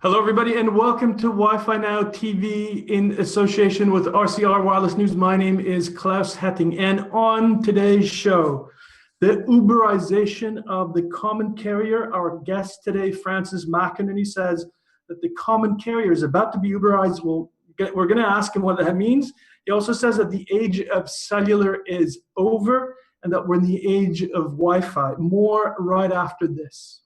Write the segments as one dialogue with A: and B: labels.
A: Hello, everybody, and welcome to Wi-Fi Now TV in association with RCR Wireless News. My name is Klaus Hetting, and on today's show, the Uberization of the common carrier. Our guest today, Francis McInerney, says that the common carrier is about to be Uberized. We're going to ask him what that means. He also says that the age of cellular is over and that we're in the age of Wi-Fi. More right after this.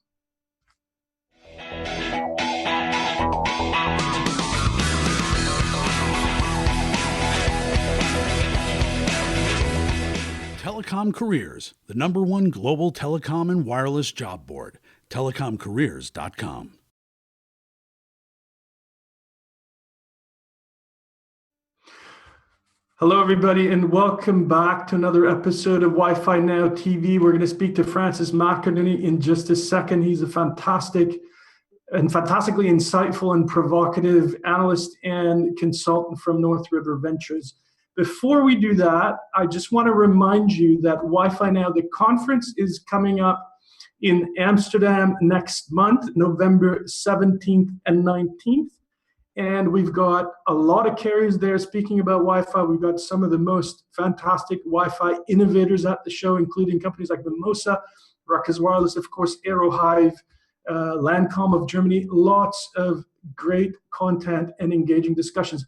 B: Telecom Careers, the #1 global telecom and wireless job board, telecomcareers.com.
A: Hello, everybody, and welcome back to another episode of Wi-Fi Now TV. We're going to speak to Francis McInerney in just a second. He's a fantastically insightful and provocative analyst and consultant from North River Ventures. Before we do that, I just want to remind you that Wi-Fi Now, the conference, is coming up in Amsterdam next month, November 17th and 19th. And we've got a lot of carriers there speaking about Wi-Fi. We've got some of the most fantastic Wi-Fi innovators at the show, including companies like Mimosa, Ruckus Wireless, of course, Aerohive, Landcom of Germany. Lots of great content and engaging discussions.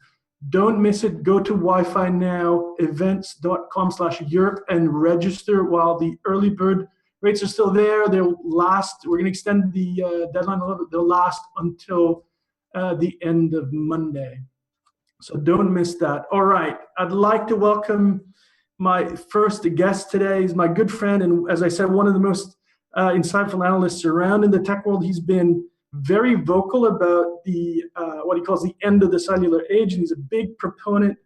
A: Don't miss it. Go to Wi-Fi Now events.com/Europe and register while the early bird rates are still there. They'll last. We're going to extend the deadline a little bit. They'll last until the end of Monday. So don't miss that. All right. I'd like to welcome my first guest today. He's my good friend, and as I said, one of the most insightful analysts around in the tech world. He's been very vocal about the what he calls the end of the cellular age, and he's a big proponent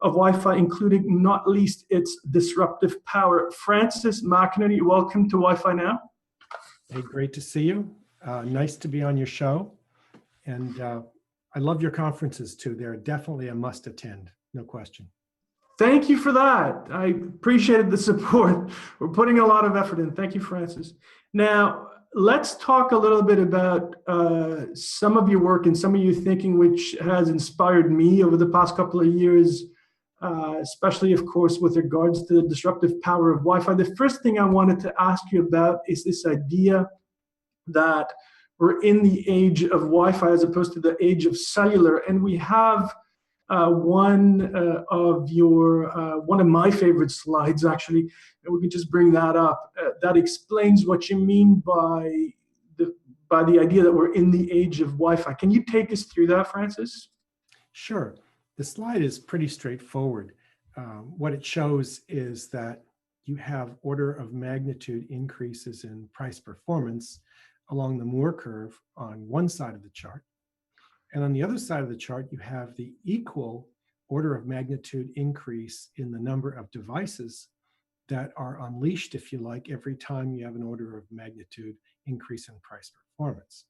A: of Wi-Fi, including not least its disruptive power. Francis McInerney, welcome to Wi-Fi Now.
C: Hey, great to see you. Nice to be on your show, and I love your conferences too. They're definitely a must attend, no question.
A: Thank you for that. I appreciated the support. We're putting a lot of effort in. Thank you, Francis. Now, let's talk a little bit about some of your work and some of your thinking, which has inspired me over the past couple of years, especially, of course, with regards to the disruptive power of Wi-Fi. The first thing I wanted to ask you about is this idea that we're in the age of Wi-Fi as opposed to the age of cellular. And we have one of my favorite slides, actually, and we can just bring that up. That explains what you mean by the idea that we're in the age of Wi-Fi. Can you take us through that, Francis?
C: Sure. The slide is pretty straightforward. What it shows is that you have order of magnitude increases in price performance along the Moore curve on one side of the chart. And on the other side of the chart, you have the equal order of magnitude increase in the number of devices that are unleashed, if you like, every time you have an order of magnitude increase in price performance.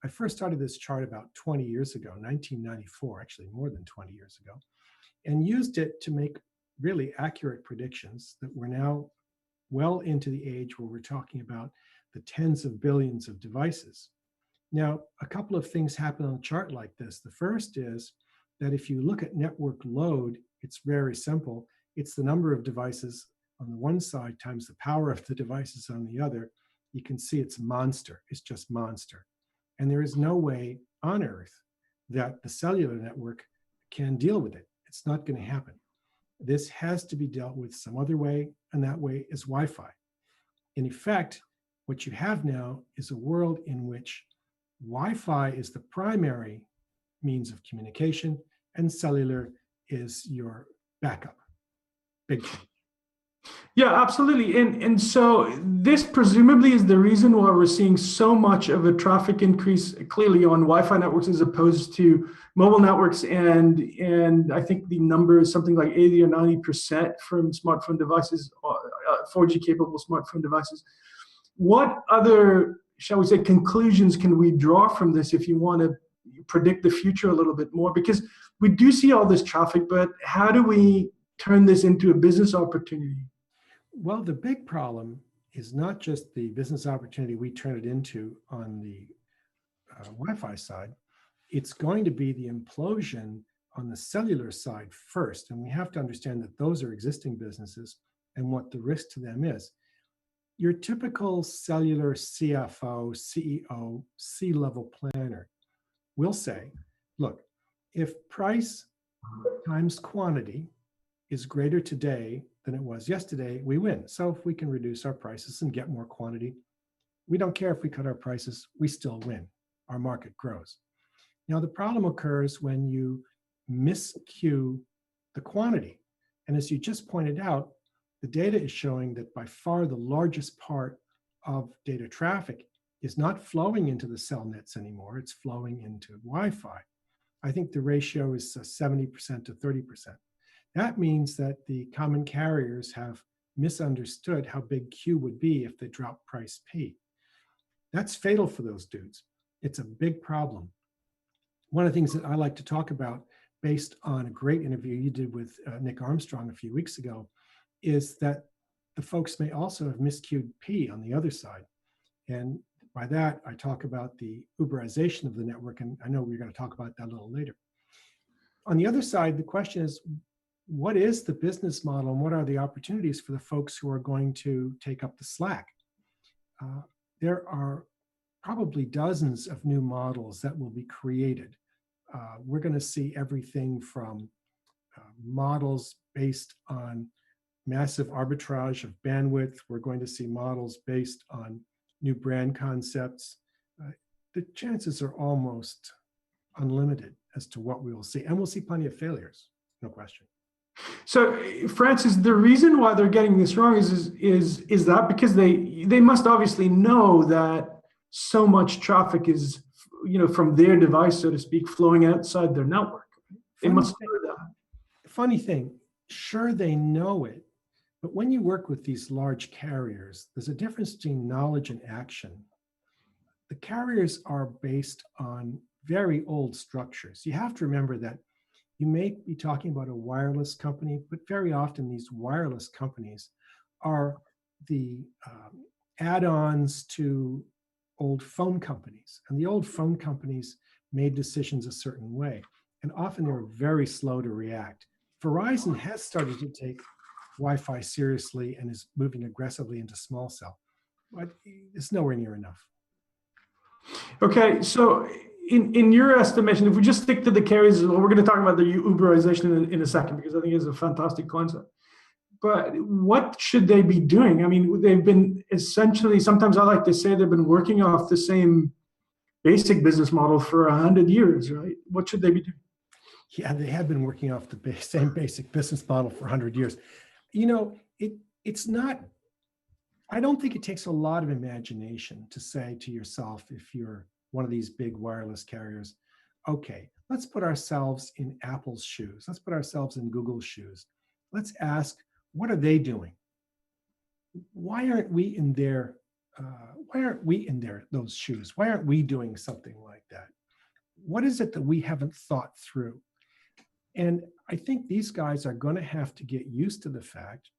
C: I first started this chart about 20 years ago, 1994, actually more than 20 years ago, and used it to make really accurate predictions that we're now well into the age where we're talking about the tens of billions of devices. Now, a couple of things happen on a chart like this. The first is that if you look at network load, it's very simple. It's the number of devices on the one side times the power of the devices on the other. You can see it's monster. It's just monster. And there is no way on Earth that the cellular network can deal with it. It's not going to happen. This has to be dealt with some other way, and that way is Wi-Fi. In effect, what you have now is a world in which Wi-Fi is the primary means of communication and cellular is your backup. Big change.
A: Yeah, absolutely. And so this presumably is the reason why we're seeing so much of a traffic increase clearly on Wi-Fi networks as opposed to mobile networks. And I think the number is something like 80 or 90% from smartphone devices, 4G capable smartphone devices. What other, shall we say, conclusions can we draw from this if you want to predict the future a little bit more? Because we do see all this traffic, but how do we turn this into a business opportunity?
C: Well, the big problem is not just the business opportunity we turn it into on the Wi-Fi side, it's going to be the implosion on the cellular side first. And we have to understand that those are existing businesses and what the risk to them is. Your typical cellular CFO, CEO, C-level planner will say, look, if price times quantity is greater today than it was yesterday, we win. So if we can reduce our prices and get more quantity, we don't care if we cut our prices, we still win. Our market grows. Now, the problem occurs when you miscue the quantity. And as you just pointed out, the data is showing that by far the largest part of data traffic is not flowing into the cell nets anymore, it's flowing into Wi-Fi. I think the ratio is 70% to 30%. That means that the common carriers have misunderstood how big Q would be if they dropped price P. That's fatal for those dudes. It's a big problem. One of the things that I like to talk about, based on a great interview you did with Nick Armstrong a few weeks ago, is that the folks may also have miscued P on the other side. And by that, I talk about the Uberization of the network, and I know we're going to talk about that a little later. On the other side, the question is, what is the business model and what are the opportunities for the folks who are going to take up the slack? There are probably dozens of new models that will be created. We're going to see everything from models based on massive arbitrage of bandwidth. We're going to see models based on new brand concepts. The chances are almost unlimited as to what we will see. And we'll see plenty of failures, no question.
A: So, Francis, the reason why they're getting this wrong is that because they must obviously know that so much traffic is, from their device, so to speak, flowing outside their network. They must know that.
C: Funny thing, sure, they know it, but when you work with these large carriers, there's a difference between knowledge and action. The carriers are based on very old structures. You have to remember that you may be talking about a wireless company, but very often these wireless companies are the add-ons to old phone companies. And the old phone companies made decisions a certain way. And often they're very slow to react. Verizon has started to take Wi-Fi seriously and is moving aggressively into small cell, but it's nowhere near enough.
A: Okay, so in your estimation, if we just stick to the carriers, we're going to talk about the Uberization in a second, because I think it's a fantastic concept. But what should they be doing? I mean, they've been essentially, sometimes I like to say they've been working off the same basic business model for 100 years, right? What should they be doing?
C: Yeah, they have been working off the same basic business model for 100 years. It's not, I don't think it takes a lot of imagination to say to yourself, if you're one of these big wireless carriers, okay, let's put ourselves in Apple's shoes. Let's put ourselves in Google's shoes. Let's ask, what are they doing? Why aren't we in those shoes? Why aren't we doing something like that? What is it that we haven't thought through? And I think these guys are going to have to get used to the fact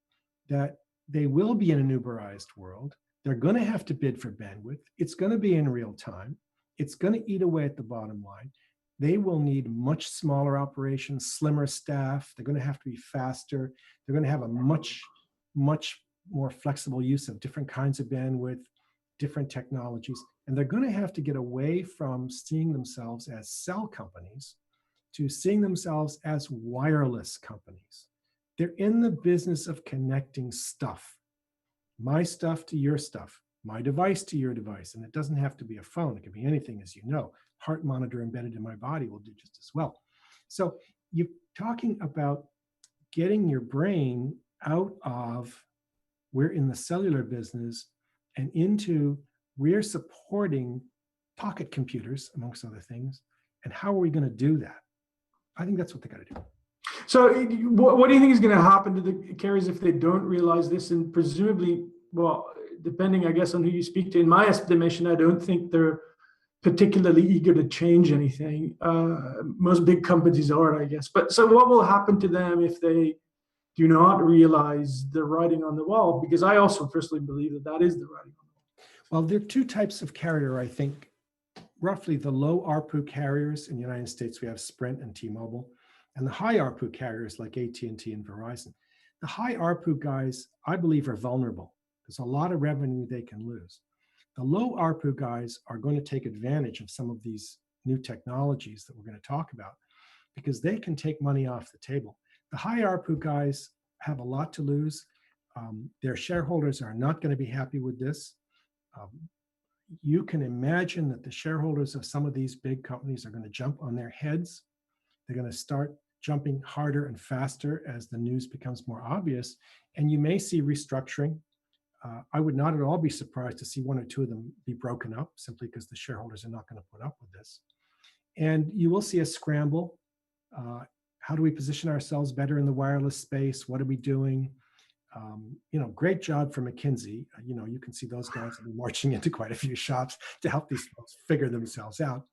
C: that they will be in an Uberized world. They're going to have to bid for bandwidth. It's going to be in real time. It's going to eat away at the bottom line. They will need much smaller operations, slimmer staff. They're going to have to be faster. They're going to have a much more flexible use of different kinds of bandwidth, different technologies. And they're going to have to get away from seeing themselves as cell companies to seeing themselves as wireless companies. They're in the business of connecting stuff, my stuff to your stuff, my device to your device. And it doesn't have to be a phone. It can be anything, as you know. Heart monitor embedded in my body will do just as well. So you're talking about getting your brain out of, we're in the cellular business, and into, we're supporting pocket computers, amongst other things. And how are we going to do that? I think that's what they got to do.
A: So what do you think is going to happen to the carriers if they don't realize this? And presumably, well, depending, I guess, on who you speak to, in my estimation, I don't think they're particularly eager to change anything. Most big companies are, I guess. But so what will happen to them if they do not realize the writing on the wall? Because I also personally believe that is the writing on the wall.
C: Well, there are two types of carrier, I think, roughly the low ARPU carriers in the United States, we have Sprint and T-Mobile, and the high ARPU carriers like AT&T and Verizon. The high ARPU guys, I believe, are vulnerable. There's a lot of revenue they can lose. The low ARPU guys are going to take advantage of some of these new technologies that we're going to talk about because they can take money off the table. The high ARPU guys have a lot to lose. Their shareholders are not going to be happy with this. You can imagine that the shareholders of some of these big companies are going to jump on their heads. They're going to start jumping harder and faster as the news becomes more obvious. And you may see restructuring. I would not at all be surprised to see one or two of them be broken up simply because the shareholders are not going to put up with this. And you will see a scramble. How do we position ourselves better in the wireless space? What are we doing? Great job for McKinsey. You can see those guys will be marching into quite a few shops to help these folks figure themselves out.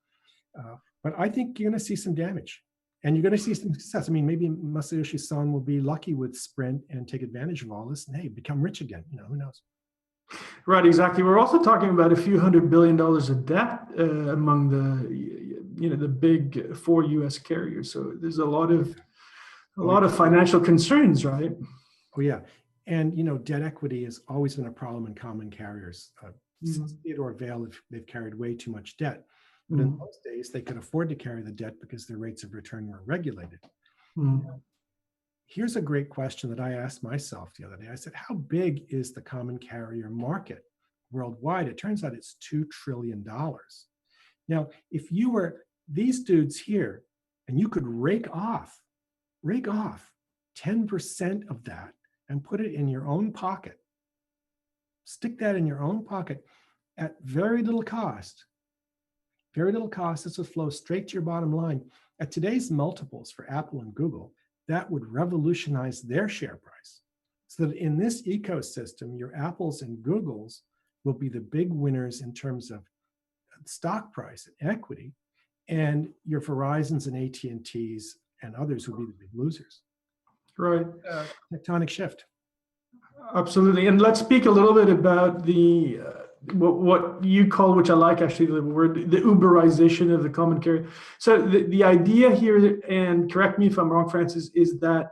C: But I think you're going to see some damage and you're going to see some success. I mean, maybe Masayoshi Son will be lucky with Sprint and take advantage of all this and hey, become rich again. Who knows?
A: Right, exactly. We're also talking about a few $100 billion of debt among the big 4 U.S. carriers. So there's a lot of financial concerns, right?
C: Oh yeah, and debt equity has always been a problem in common carriers. Since Theodore Vail, they've carried way too much debt. But in those days, they could afford to carry the debt because their rates of return were regulated. Here's a great question that I asked myself the other day. I said, how big is the common carrier market worldwide? It turns out it's $2 trillion. Now, if you were these dudes here and you could rake off 10% of that and put it in your own pocket, stick that in your own pocket at very little cost, this would flow straight to your bottom line. At today's multiples for Apple and Google, that would revolutionize their share price. So that in this ecosystem, your Apples and Googles will be the big winners in terms of stock price and equity, and your Verizons and AT&Ts and others will be the big losers.
A: Right.
C: Tectonic shift.
A: Absolutely. And let's speak a little bit about the what you call, which I like actually the word, the Uberization of the common carrier. So the idea here, and correct me if I'm wrong, Francis, is that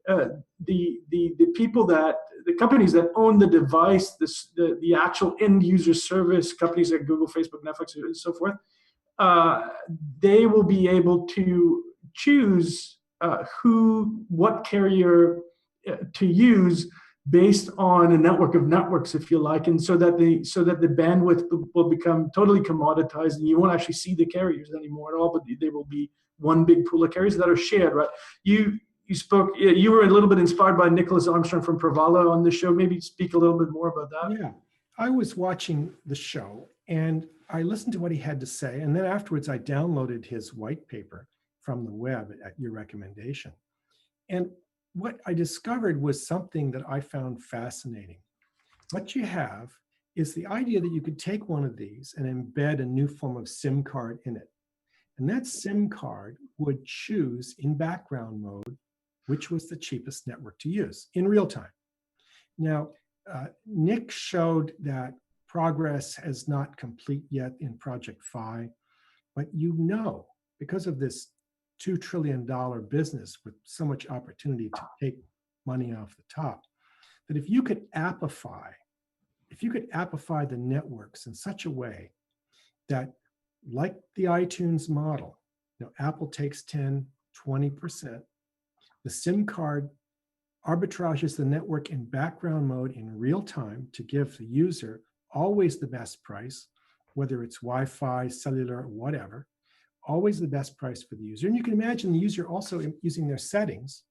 A: the people that the companies that own the device, the actual end user service companies like Google, Facebook, Netflix, and so forth, they will be able to choose what carrier to use based on a network of networks, if you like, and so that the bandwidth will become totally commoditized, and you won't actually see the carriers anymore at all, but they will be one big pool of carriers that are shared, right? You were a little bit inspired by Nicholas Armstrong from Provalo on the show. Maybe speak a little bit more about that.
C: Yeah, I was watching the show and I listened to what he had to say, and then afterwards I downloaded his white paper from the web at your recommendation. And what I discovered was something that I found fascinating. What you have is the idea that you could take one of these and embed a new form of SIM card in it. And that SIM card would choose in background mode which was the cheapest network to use in real time. Now, Nick showed that progress is not complete yet in Project Phi, but because of this $2 trillion business with so much opportunity to take money off the top, that if you could appify the networks in such a way that, like the iTunes model, Apple takes 10, 20%, the SIM card arbitrages the network in background mode in real time to give the user always the best price, whether it's Wi-Fi, cellular, whatever, always the best price for the user. And you can imagine the user also using their settings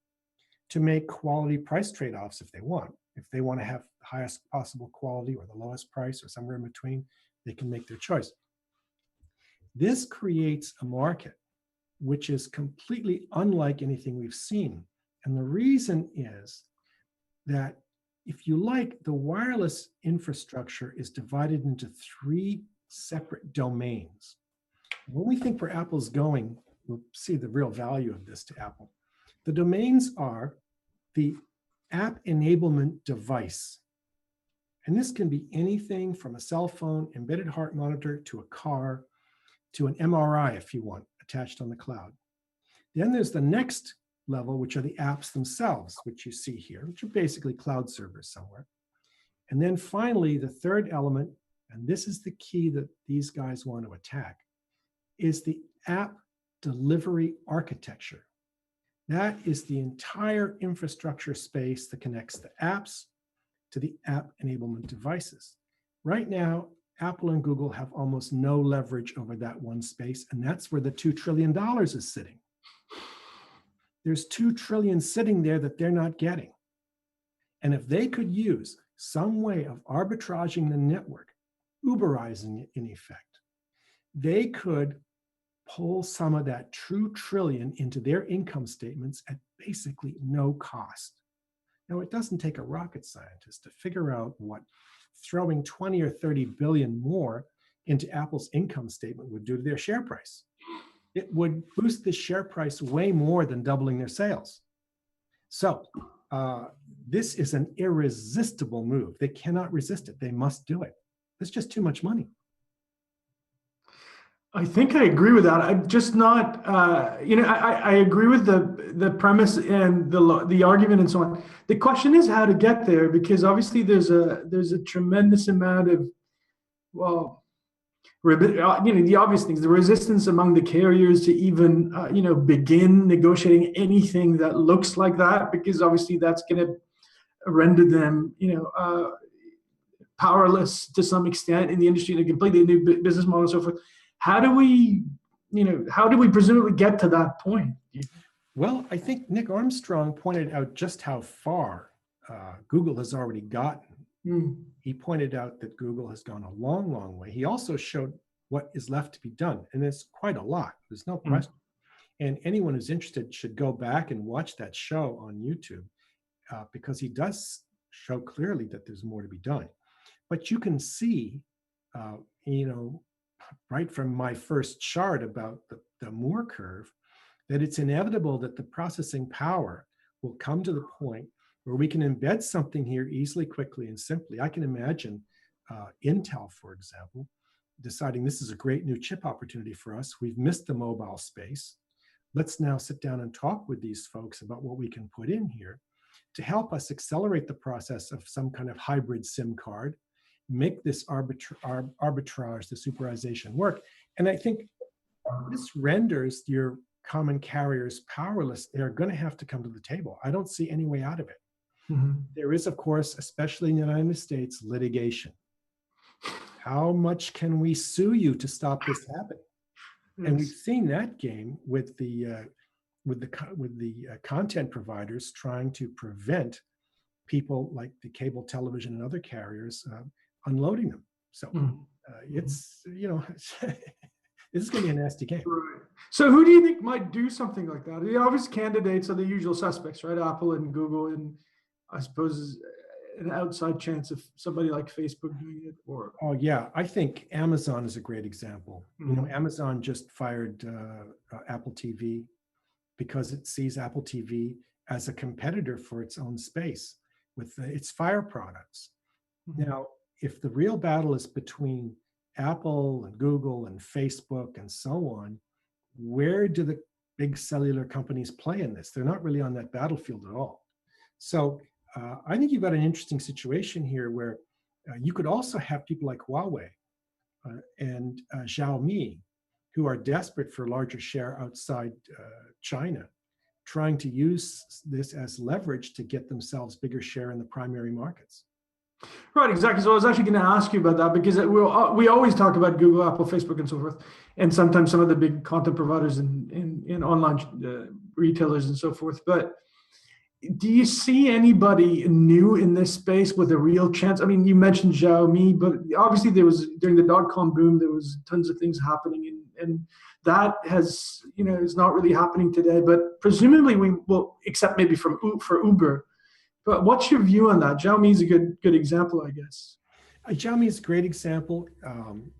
C: to make quality price trade-offs if they want. If they want to have the highest possible quality or the lowest price or somewhere in between, they can make their choice. This creates a market which is completely unlike anything we've seen. And the reason is that, if you like, the wireless infrastructure is divided into 3 separate domains. When we think where Apple's going, we'll see the real value of this to Apple. The domains are the app enablement device. And this can be anything from a cell phone, embedded heart monitor, to a car, to an MRI, if you want, attached on the cloud. Then there's the next level, which are the apps themselves, which you see here, which are basically cloud servers somewhere. And then finally, the third element, and this is the key that these guys want to attack, is the app delivery architecture. That is the entire infrastructure space that connects the apps to the app enablement devices. Right now, Apple and Google have almost no leverage over that one space, and that's where the $2 trillion is sitting. There's $2 trillion sitting there that they're not getting. And if they could use some way of arbitraging the network, Uberizing it in effect, they could pull some of that $2 trillion into their income statements at basically no cost. Now, it doesn't take a rocket scientist to figure out what throwing 20 or 30 billion more into Apple's income statement would do to their share price. It would boost the share price way more than doubling their sales. So this is an irresistible move. They cannot resist it. They must do it. It's just too much money.
A: I think I agree with that. I'm just not, I agree with the premise and the argument and so on. The question is how to get there, because obviously there's a tremendous amount of, the obvious things, the resistance among the carriers to even, begin negotiating anything that looks like that, because obviously that's going to render them, powerless to some extent in the industry, in a completely new business model and so forth. How do we presumably get to that point?
C: Well, I think Nick Armstrong pointed out just how far Google has already gotten. He pointed out that Google has gone a long, long way. He also showed what is left to be done, and it's quite a lot. There's no question. And anyone who's interested should go back and watch that show on YouTube, because he does show clearly that there's more to be done. But you can see, right from my first chart about the Moore curve, that it's inevitable that the processing power will come to the point where we can embed something here easily, quickly, and simply. I can imagine Intel, for example, deciding this is a great new chip opportunity for us. We've missed the mobile space. Let's now sit down and talk with these folks about what we can put in here to help us accelerate the process of some kind of hybrid SIM card, make this arbitrage, this Uberization work. And I think this renders your common carriers powerless. They're going to have to come to the table. I don't see any way out of it. There is, of course, especially in the United States, litigation. How much can we sue you to stop this happening? And we've seen that game with the content providers trying to prevent people like the cable television and other carriers unloading them. So it's, this is going to be a nasty game.
A: Right. So who do you think might do something like that? The obvious candidates are the usual suspects, right? Apple and Google, and I suppose an outside chance of somebody like Facebook doing it. Or
C: I think Amazon is a great example. Amazon just fired Apple TV because it sees Apple TV as a competitor for its own space with its Fire products. Now, if the real battle is between Apple and Google and Facebook and so on, where do the big cellular companies play in this? They're not really on that battlefield at all. So I think you've got an interesting situation here where you could also have people like Huawei and Xiaomi, who are desperate for a larger share outside China, trying to use this as leverage to get themselves bigger share in the primary markets.
A: Right, exactly. So I was actually going to ask you about that, because we always talk about Google, Apple, Facebook, and so forth, and sometimes some of the big content providers in online retailers and so forth. But do you see anybody new in this space with a real chance? I mean, you mentioned Xiaomi, but obviously during the dot-com boom, there was tons of things happening, and that is not really happening today. But presumably we will, except maybe for Uber. But what's your view on that? Xiaomi is a good example, I guess.
C: Xiaomi is a great example.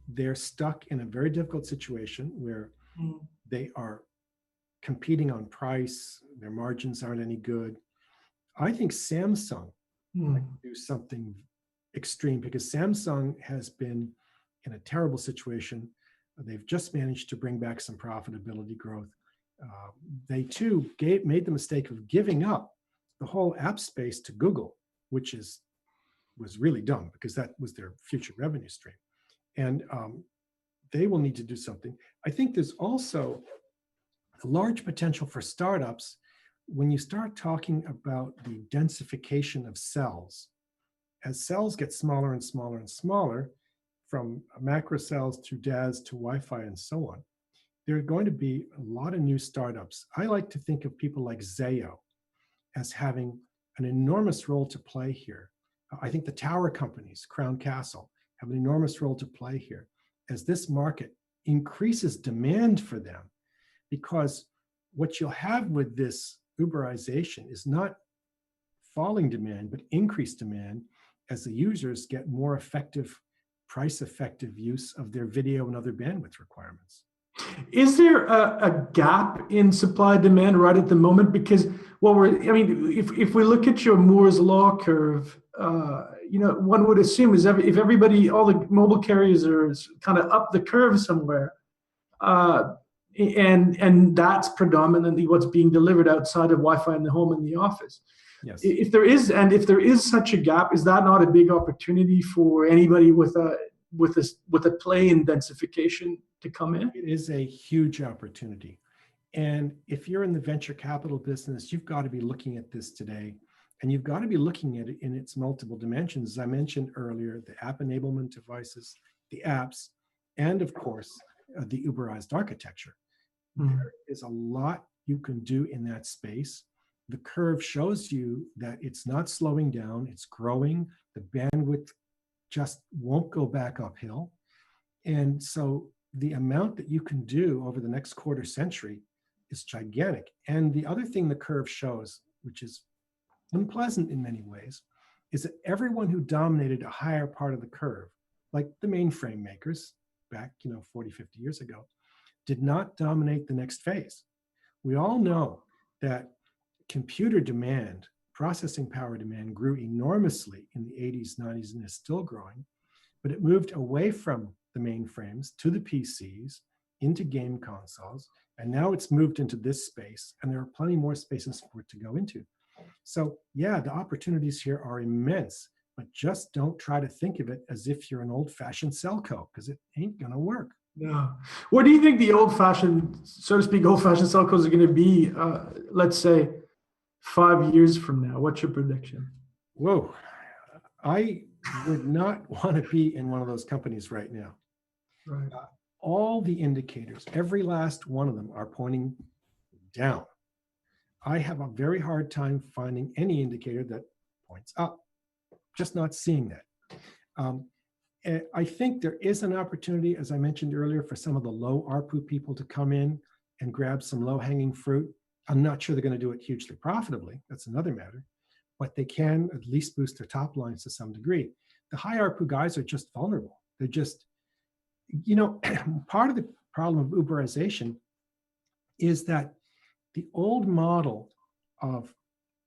C: They're stuck in a very difficult situation where they are competing on price. Their margins aren't any good. I think Samsung might do something extreme, because Samsung has been in a terrible situation. They've just managed to bring back some profitability growth. They too made the mistake of giving up the whole app space to Google, which was really dumb because that was their future revenue stream. And they will need to do something. I think there's also a large potential for startups when you start talking about the densification of cells. As cells get smaller and smaller and smaller, from macro cells to DAS to Wi-Fi and so on, there are going to be a lot of new startups. I like to think of people like Zayo as having an enormous role to play here. I think the tower companies, Crown Castle, have an enormous role to play here as this market increases demand for them, because what you'll have with this Uberization is not falling demand, but increased demand as the users get more effective, price-effective use of their video and other bandwidth requirements.
A: Is there a gap in supply demand right at the moment? Because if we look at your Moore's law curve, one would assume is if everybody, all the mobile carriers are kind of up the curve somewhere, and that's predominantly what's being delivered outside of Wi-Fi in the home and the office.
C: Yes.
A: If there is such a gap, is that not a big opportunity for anybody with a play in densification to come in?
C: It is a huge opportunity. And if you're in the venture capital business, you've got to be looking at this today, and you've got to be looking at it in its multiple dimensions. As I mentioned earlier, the app enablement devices, the apps, and of course, the Uberized architecture. There is a lot you can do in that space. The curve shows you that it's not slowing down, it's growing. The bandwidth just won't go back uphill. And so the amount that you can do over the next quarter century is gigantic. And the other thing the curve shows, which is unpleasant in many ways, is that everyone who dominated a higher part of the curve, like the mainframe makers back 40, 50 years ago, did not dominate the next phase. We all know that computer demand, processing power demand, grew enormously in the 80s, 90s, and is still growing, but it moved away from the mainframes to the PCs, into game consoles, and now it's moved into this space, and there are plenty more spaces for it to go into. So yeah, the opportunities here are immense, but just don't try to think of it as if you're an old-fashioned cellco, because it ain't gonna work.
A: No. What do you think the old-fashioned, so to speak, old-fashioned cellcos are going to be, let's say, 5 years from now? What's your prediction?
C: Whoa, I would not want to be in one of those companies right now.
A: Right.
C: All the indicators, every last one of them, are pointing down. I have a very hard time finding any indicator that points up. Just not seeing that. I think there is an opportunity, as I mentioned earlier, for some of the low ARPU people to come in and grab some low-hanging fruit. I'm not sure they're going to do it hugely profitably. That's another matter. But they can at least boost their top lines to some degree. The high ARPU guys are just vulnerable. They're just, part of the problem of Uberization is that the old model of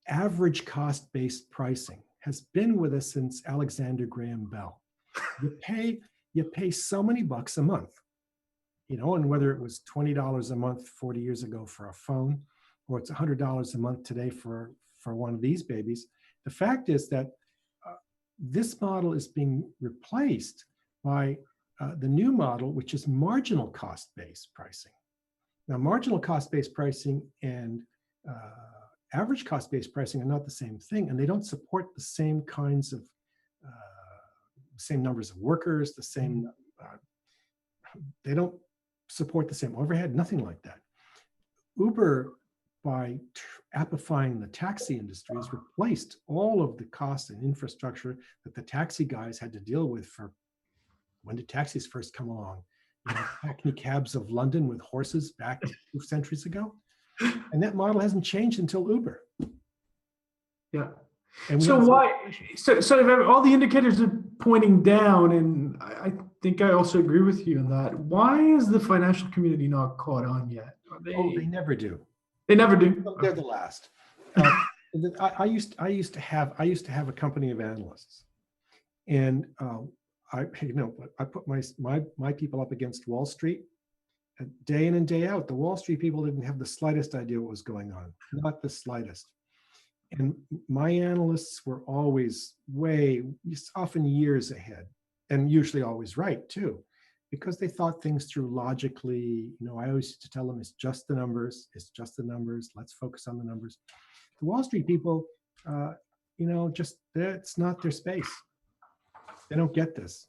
C: average cost-based pricing has been with us since Alexander Graham Bell. You pay so many bucks a month, and whether it was $20 a month 40 years ago for a phone, or it's $100 a month today for one of these babies, the fact is that this model is being replaced by the new model, which is marginal cost-based pricing. Now, marginal cost-based pricing and average cost-based pricing are not the same thing, and they don't support the same kinds of same numbers of workers, the same, they don't support the same overhead, nothing like that. Uber, by appifying the taxi industry, has replaced all of the costs and infrastructure that the taxi guys had to deal with for, when did taxis first come along? Hackney cabs of London with horses back 2 centuries ago. And that model hasn't changed until Uber.
A: Yeah.
C: And
A: so if all the indicators are pointing down, and I think I also agree with you on that, why is the financial community not caught on yet?
C: They never do.
A: They never do.
C: They're the last. I used to have a company of analysts, and I put my people up against Wall Street, and day in and day out. The Wall Street people didn't have the slightest idea what was going on, not the slightest. And my analysts were always often years ahead, and usually always right too, because they thought things through logically. I always used to tell them, it's just the numbers. It's just the numbers. Let's focus on the numbers. The Wall Street people, just it's not their space. They don't get this.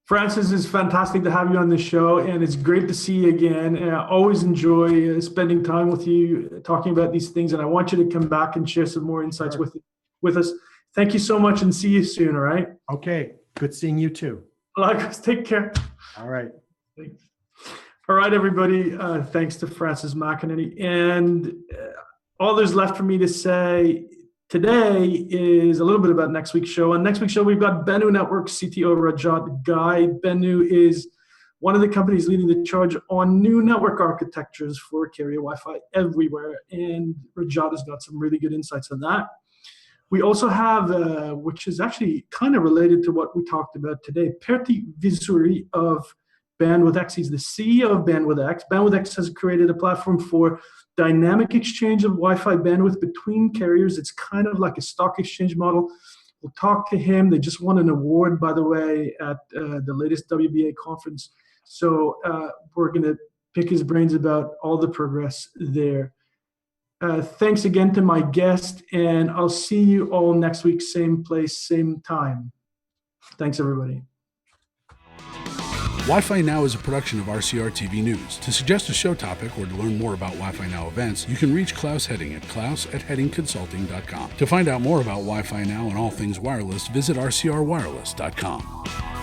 A: Francis, it's fantastic to have you on the show, and it's great to see you again. And I always enjoy spending time with you, talking about these things, and I want you to come back and share some more insights with us. Thank you so much, and see you soon, all right?
C: Okay, good seeing you too.
A: Likewise, take care.
C: All right.
A: Thanks. All right, everybody, thanks to Francis McEnany. And all there's left for me to say today is a little bit about next week's show. On next week's show, we've got Bennu Networks CTO Rajat Ghai. Bennu is one of the companies leading the charge on new network architectures for carrier Wi-Fi everywhere. And Rajat has got some really good insights on that. We also have, which is actually kind of related to what we talked about today, Pertti Visuri of Bandwidth X. He's the CEO of Bandwidth X. Bandwidth X has created a platform for dynamic exchange of Wi-Fi bandwidth between carriers. It's kind of like a stock exchange model. We'll talk to him. They just won an award, by the way, at the latest WBA conference. So we're going to pick his brains about all the progress there. Thanks again to my guest, and I'll see you all next week, same place, same time. Thanks, everybody.
B: Wi-Fi Now is a production of RCR TV News. To suggest a show topic or to learn more about Wi-Fi Now events, you can reach Klaus Hedding at klaus@heddingconsulting.com. To find out more about Wi-Fi Now and all things wireless, visit rcrwireless.com.